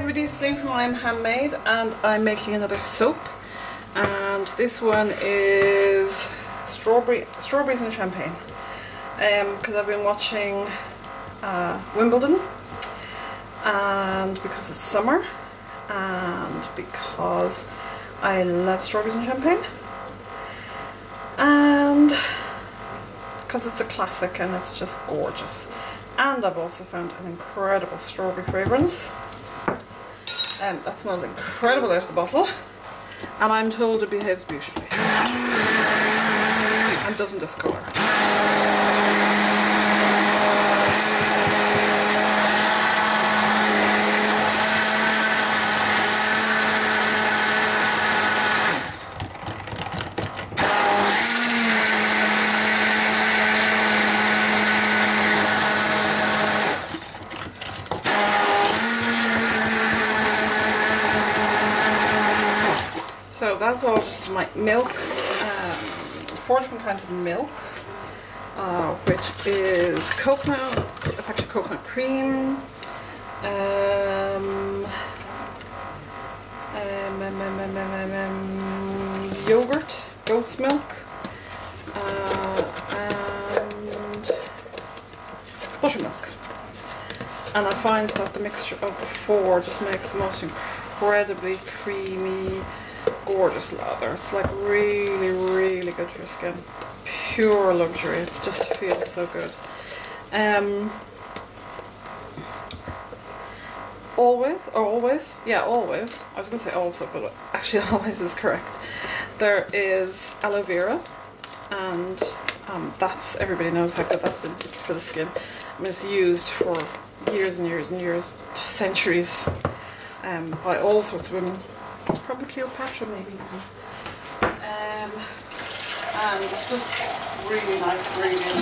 everybody, Celine from I'm Handmade, and I'm making another soap, and this one is strawberries and champagne, because I've been watching Wimbledon, and because it's summer, and because I love strawberries and champagne, and because it's a classic and it's just gorgeous. And I've also found an incredible strawberry fragrance. That smells incredible out of the bottle. And I'm told it behaves beautifully. And doesn't discolour. So that's all just my milks, 4 different kinds of milk, which is coconut, it's actually coconut cream, yogurt, goat's milk, and buttermilk. And I find that the mixture of the 4 just makes the most incredibly creamy, gorgeous lather. It's like really, really good for your skin. Pure luxury. It just feels so good. Always. I was going to say also, but actually always is correct. There is aloe vera, and that's, everybody knows how good that's been for the skin. I mean, it's used for years and years and years, centuries, by all sorts of women. Probably Cleopatra maybe even. And it's just really nice ingredient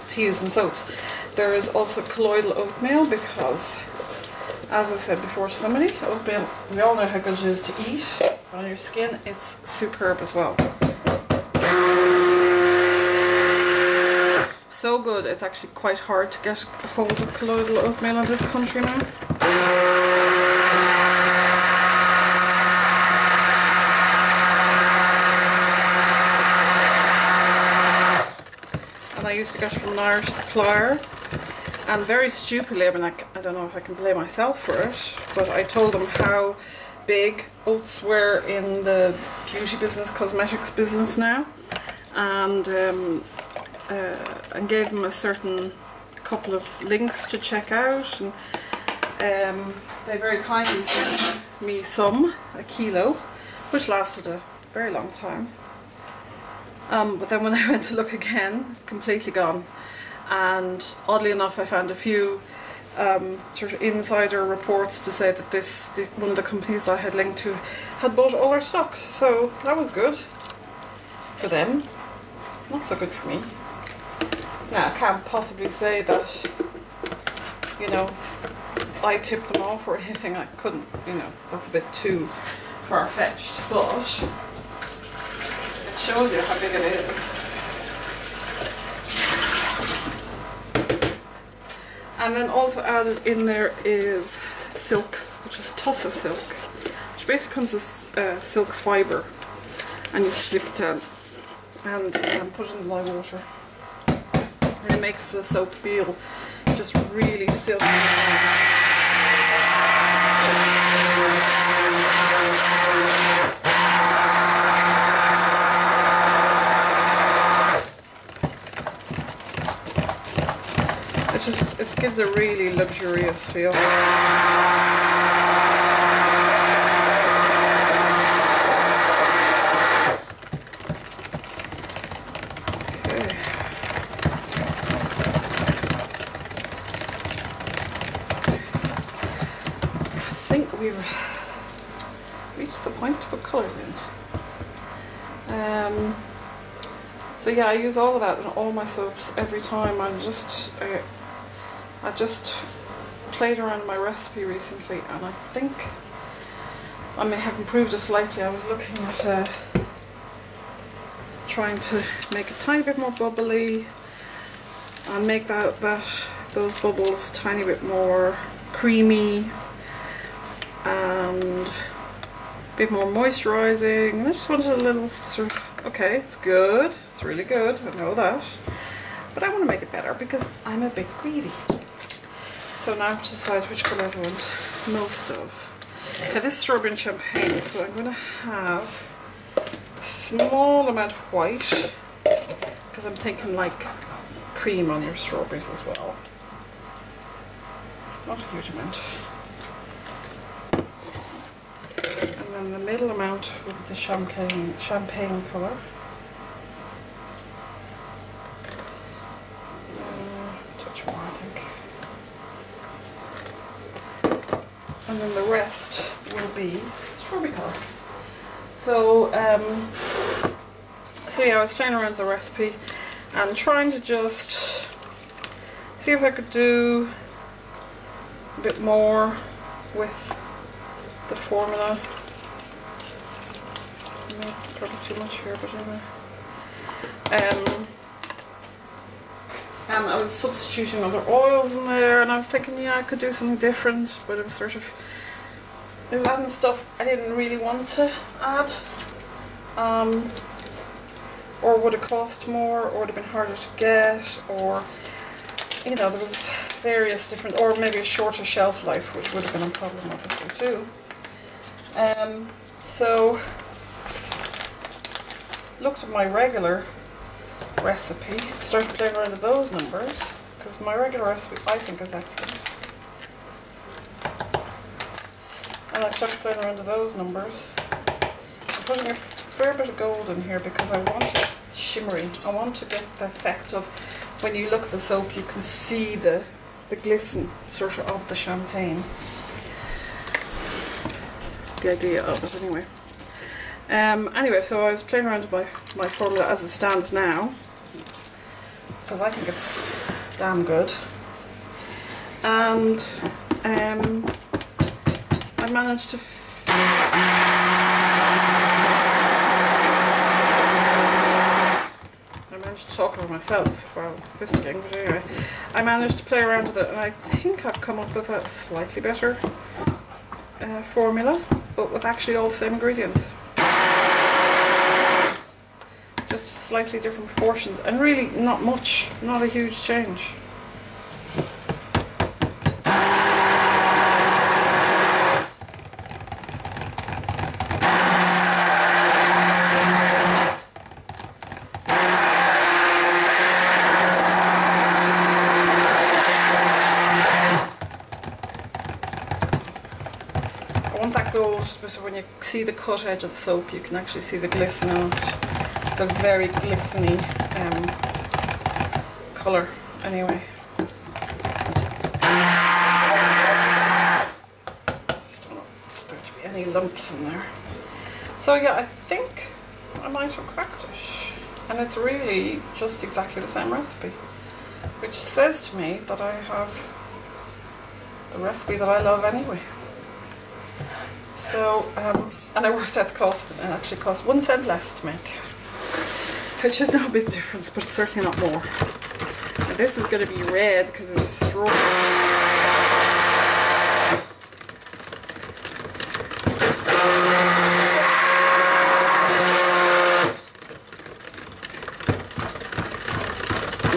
to use in soaps. There is also colloidal oatmeal because, as I said before to somebody, oatmeal, we all know how good it is to eat, but on your skin it's superb as well. So good, it's actually quite hard to get hold of colloidal oatmeal in this country now. And I used to get it from an Irish supplier, and very stupidly, I mean, I don't know if I can blame myself for it, but I told them how big oats were in the beauty business, cosmetics business now, and gave them a certain couple of links to check out, and they very kindly sent me a kilo, which lasted a very long time. But then when I went to look again, completely gone. And oddly enough, I found a few sort of insider reports to say that one of the companies that I had linked to had bought all our stock. So that was good for them, not so good for me. Now, I can't possibly say that, you know, I tipped them off or anything. I couldn't, you know, that's a bit too far-fetched, but it shows you how big it is. And then also added in there is silk, which is Tussa silk, which basically comes as silk fibre, and you slip it down and put it in the lye water. And it makes the soap feel just really silky. It gives a really luxurious feel. We've reached the point to put colours in. So yeah, I use all of that in all my soaps every time. I just played around my recipe recently, and I think I may have improved it slightly. I was looking at trying to make it a tiny bit more bubbly, and make those bubbles a tiny bit more creamy and a bit more moisturising. I just wanted a little sort of, okay, it's good, it's really good, I know that, but I want to make it better because I'm a bit greedy. So now I have to decide which colours I want most of. Okay, this is strawberry and champagne, so I'm going to have a small amount of white because I'm thinking like cream on your strawberries as well. Not a huge amount. And then the middle amount will be the champagne colour. Touch more, I think. And then the rest will be strawberry colour. So, so yeah, I was playing around with the recipe and trying to just see if I could do a bit more with the formula. Probably too much here, but anyway. And I was substituting other oils in there, and I was thinking, yeah, I could do something different, but it was sort of, it was adding stuff I didn't really want to add, or would have cost more, or would have been harder to get, or, you know, there was various different, or maybe a shorter shelf life, which would have been a problem obviously too. So looked at my regular recipe, started playing around with those numbers, because my regular recipe I think is excellent. And I started playing around with those numbers. I'm putting a fair bit of gold in here because I want it shimmery. I want to get the effect of when you look at the soap you can see the glisten sort of the champagne. The idea of it anyway. Anyway, so I was playing around with my formula as it stands now, because I think it's damn good. And I managed to talk about myself while whisking, but anyway, I managed to play around with it, and I think I've come up with a slightly better formula, but with actually all the same ingredients. Just slightly different proportions, and really not much, not a huge change. I want that gold so when you see the cut edge of the soap you can actually see the glisten on it. It's a very glistening colour anyway. Just don't want there to be any lumps in there. So yeah, I think I might have cracked it. And it's really just exactly the same recipe, which says to me that I have the recipe that I love anyway. So, and I worked out the cost, and it actually cost 1 cent less to make, which is no big difference, but it's certainly not more. And this is going to be red because it's strawberry.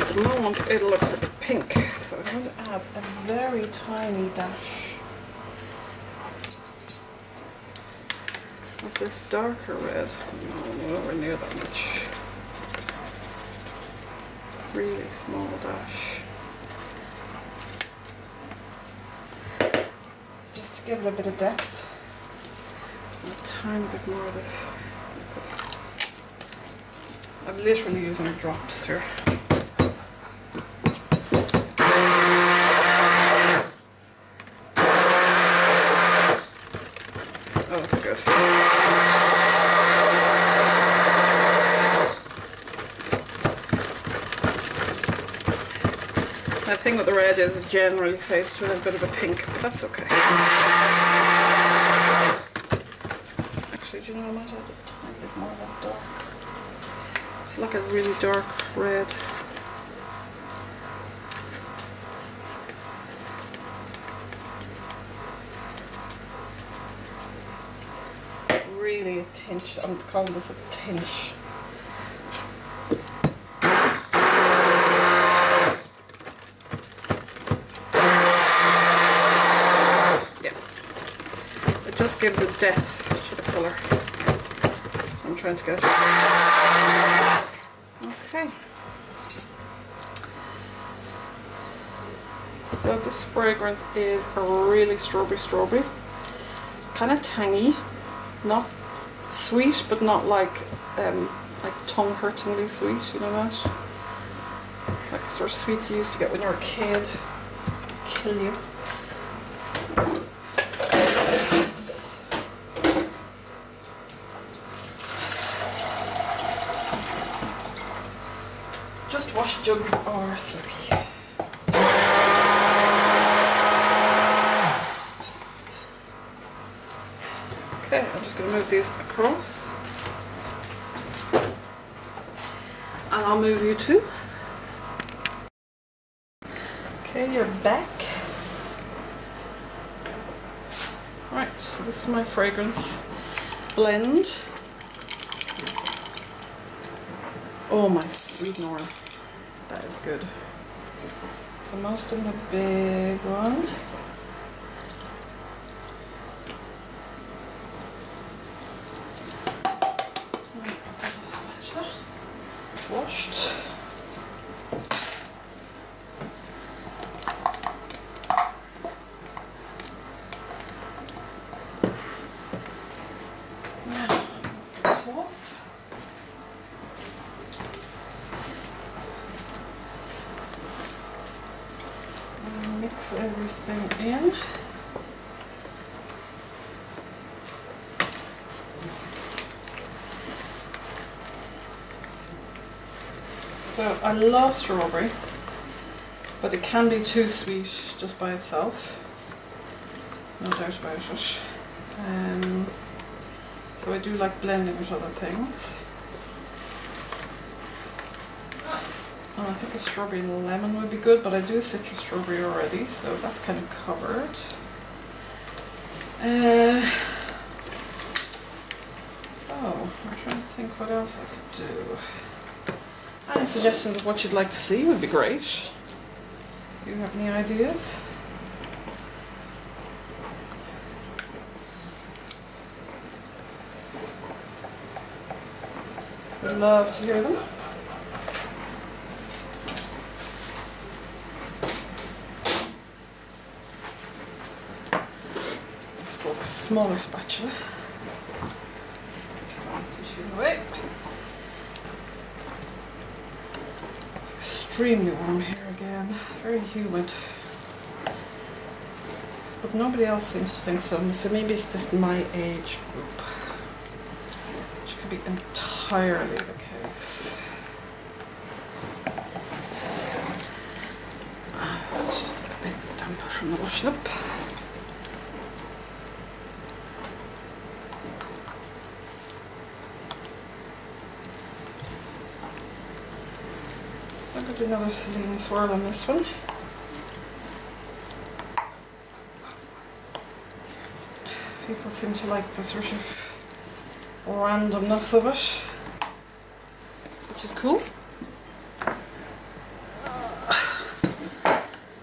At the moment it looks a bit pink, so I'm going to add a very tiny dash of this darker red. No, nowhere near that much. Really small dash. Just to give it a bit of depth. A tiny bit more of this. I'm literally using drops here. Oh, that's good. The thing with the red is it generally fades to a little bit of a pink, but that's okay. Actually, do you know, I might add a tiny bit more of that dark. It's like a really dark red. really a tinge. I'm calling this a tinge. Yeah, it just gives a depth to the colour I'm trying to get. Okay. So this fragrance is a really strawberry, kind of tangy, not sweet, but not like tongue-hurtingly sweet. You know that? Like the sort of sweets you used to get when you were a kid. Kill you. Just wash jugs are slippy. Okay, I'm just going to move these across. And I'll move you too. Okay, you're back. Right, so this is my fragrance blend. Oh my sweet Nora, that is good. So most in the big one. Washed. Now, cloth. And mix everything in. So I love strawberry, but it can be too sweet just by itself, no doubt about it. So I do like blending with other things. And I think a strawberry and lemon would be good, but I do citrus strawberry already, so that's kind of covered. So I'm trying to think what else I could do. Any suggestions of what you'd like to see would be great. Do you have any ideas? Would love to hear them. Let's go for a smaller spatula. Tissue away. Extremely warm here again, very humid, but nobody else seems to think so, so maybe it's just my age group, which could be entirely the case. That's just a bit damp from the washing up. I'm going to do another Celine swirl on this one. People seem to like the sort of randomness of it, which is cool.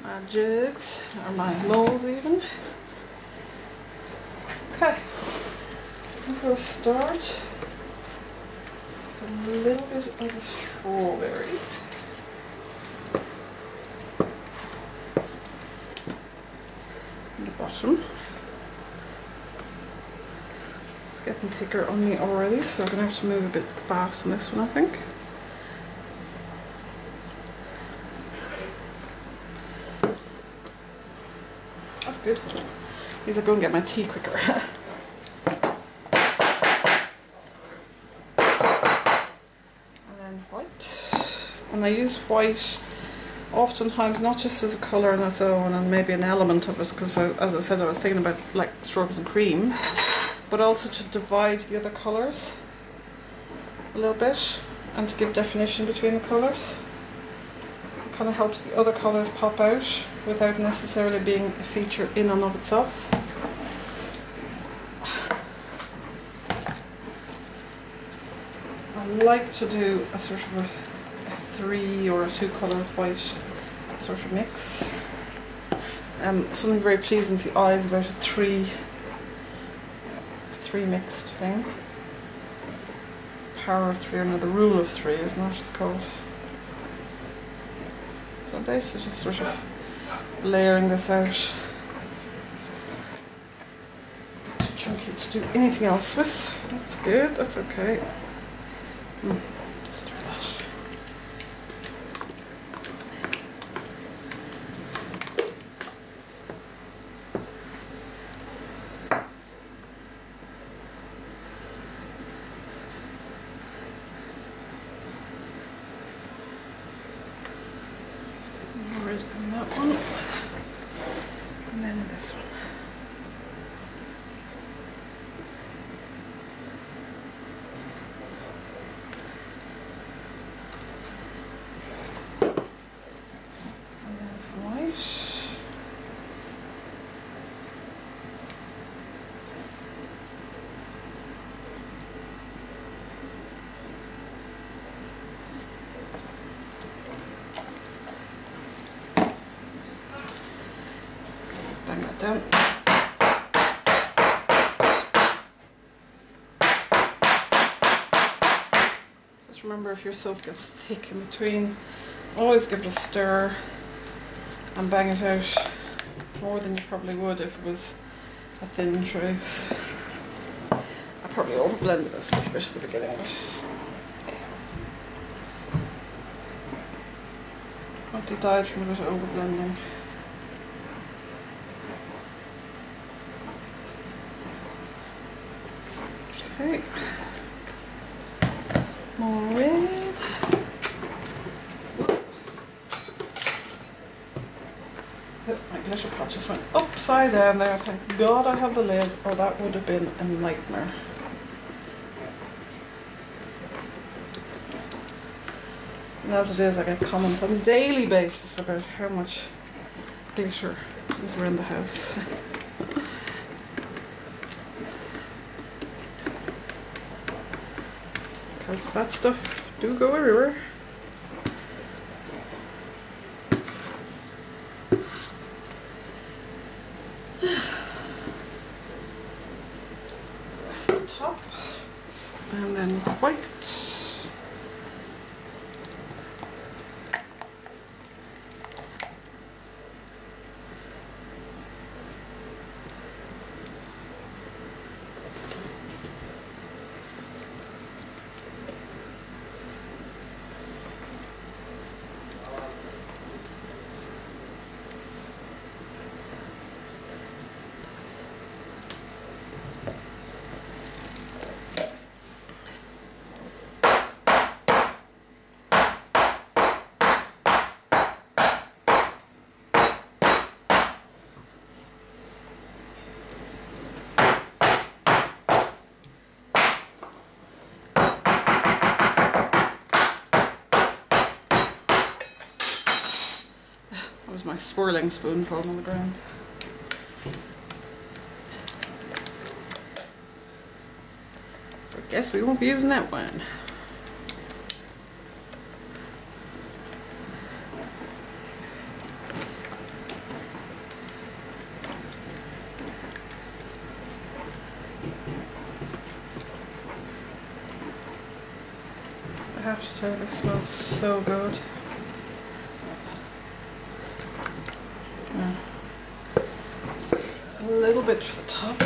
My jugs, or my molds even. Okay, I think we'll start with a little bit of the strawberry. Bottom. It's getting thicker on me already, so I'm going to have to move a bit fast on this one, I think. That's good. Means I go and get my tea quicker. And then white. And I use white oftentimes not just as a colour on its own and maybe an element of it, because as I said I was thinking about like strawberries and cream, but also to divide the other colours a little bit and to give definition between the colours. It kind of helps the other colours pop out without necessarily being a feature in and of itself. like to do a sort of a 3 or a 2 colour white sort of mix. Something very pleasing to the eyes about a 3 mixed thing. Power of 3, or no, the rule of 3 isn't that it's called. So basically just sort of layering this out. Too chunky to do anything else with. That's good, that's okay. Just do that. That one, and then this one. And then some white. Bang that down. Just remember, if your soap gets thick in between, always give it a stir and bang it out more than you probably would if it was a thin trace. I probably overblended this a little bit at the beginning of it. Probably died from a bit of overblending. Okay, more red. My glitter pot just went upside down there. Thank God I have the lid, or that would have been a nightmare. And as it is, I get comments on a daily basis about how much glitter is around the house. Because that stuff do go everywhere. That's the top. And then white. That was my swirling spoon falling on the ground. So I guess we won't be using that one. I have to say, this smells so good. A little bit for the top.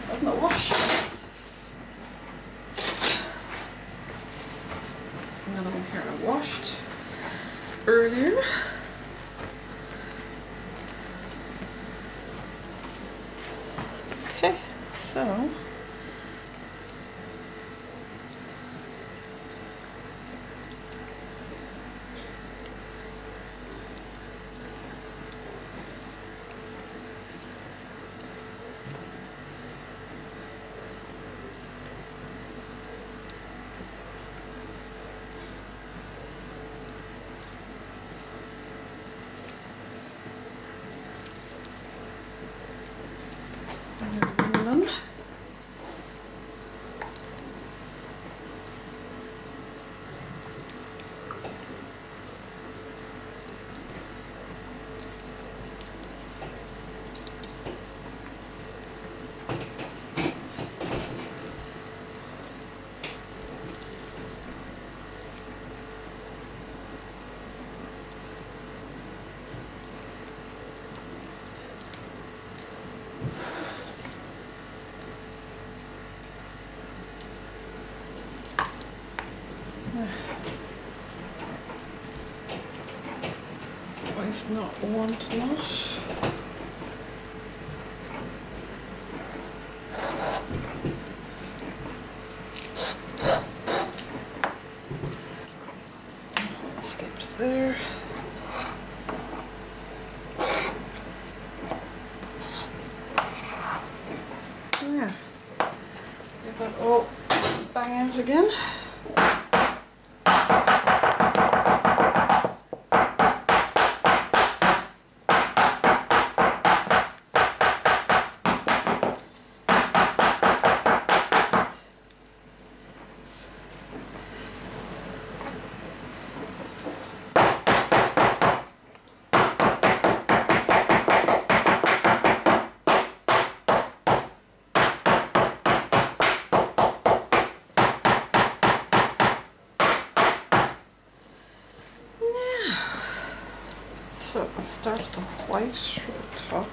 That's not washed. Another one here I washed earlier. Okay, so is not want not. Skipped there. Yeah. Give that all bang out again. So I'll start with the white for the top.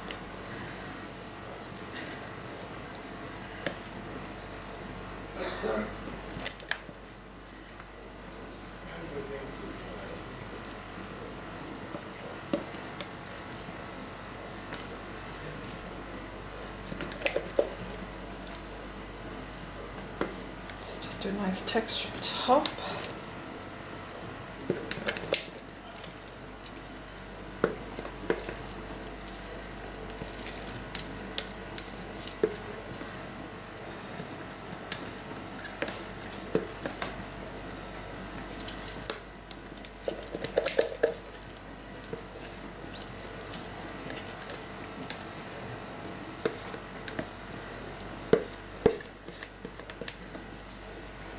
Let's just do a nice textured top.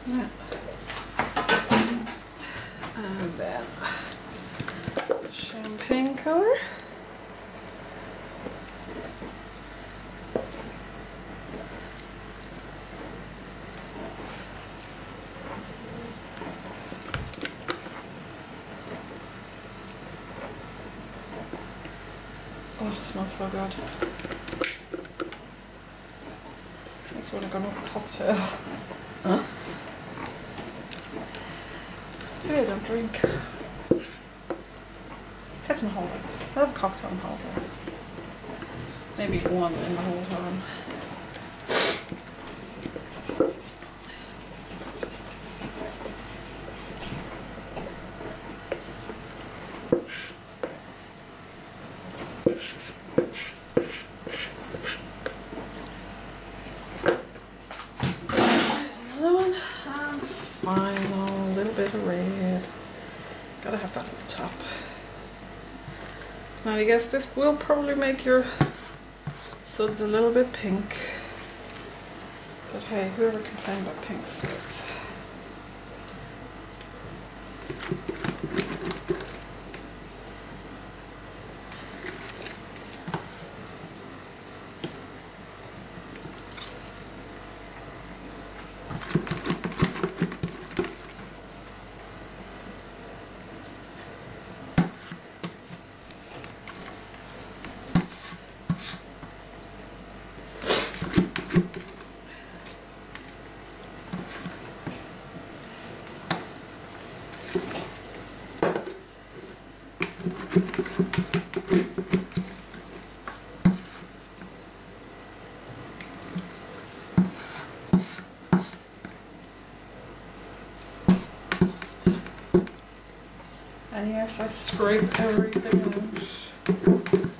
Yeah. And then champagne color. Oh, it smells so good. That's what I'm gonna have a cocktail. Huh? I don't drink. Except in the holidays. I have a cocktail in holidays. Maybe one in the whole time. There's another one. And final, a little bit of red. Gotta have that at the top. Now I guess this will probably make your suds a little bit pink. But hey, whoever complained about pink suds. And yes, I scrape everything out.